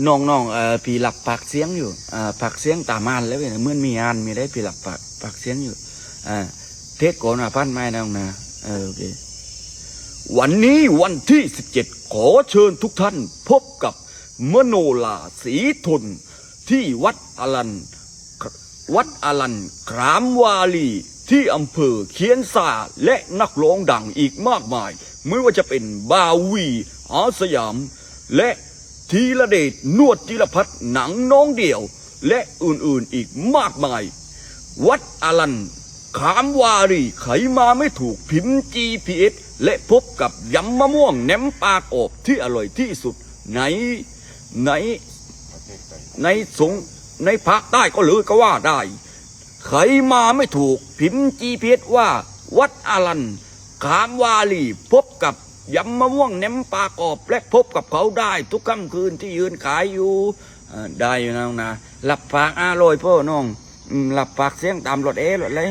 น้องพี่หลับปากเสียงอยู่ปากเสียงตามอ่านแล้วเนี่ยเมื่อมีอ่านมีได้พี่หลับปากเสียงอยู่เทศก่อนพันไม้น้องนะโอเควันนี้วันที่17ขอเชิญทุกท่านพบกับมโนราศรีทนที่วัดอลันครามวาลีที่อำเภอเคียนซาและนักร้องดังอีกมากมายไม่ว่าจะเป็นบาวีอาสยามและธีรเดชนวดจิรพัฒน์หนังน้องเดี่ยวและอื่นๆอีกมากมายวัดอลันขามวารีไขมาไม่ถูกพิมพ์ GPS และพบกับยำมะม่วงแหนมปากอบที่อร่อยที่สุดในภาคใต้ก็เลยก็ว่าได้ไขมาไม่ถูกพิมพ์ GPS ว่าวัดอลันขามวารีพบกับยำมะม่วงแหนมปลากรอบและพบกับเขาได้ทุกค่ำคืนที่ยืนขายอยู่ได้อยู่นะหลับปากอร่อยพ่อน้องหลับปากเสียงตามรถรถเลย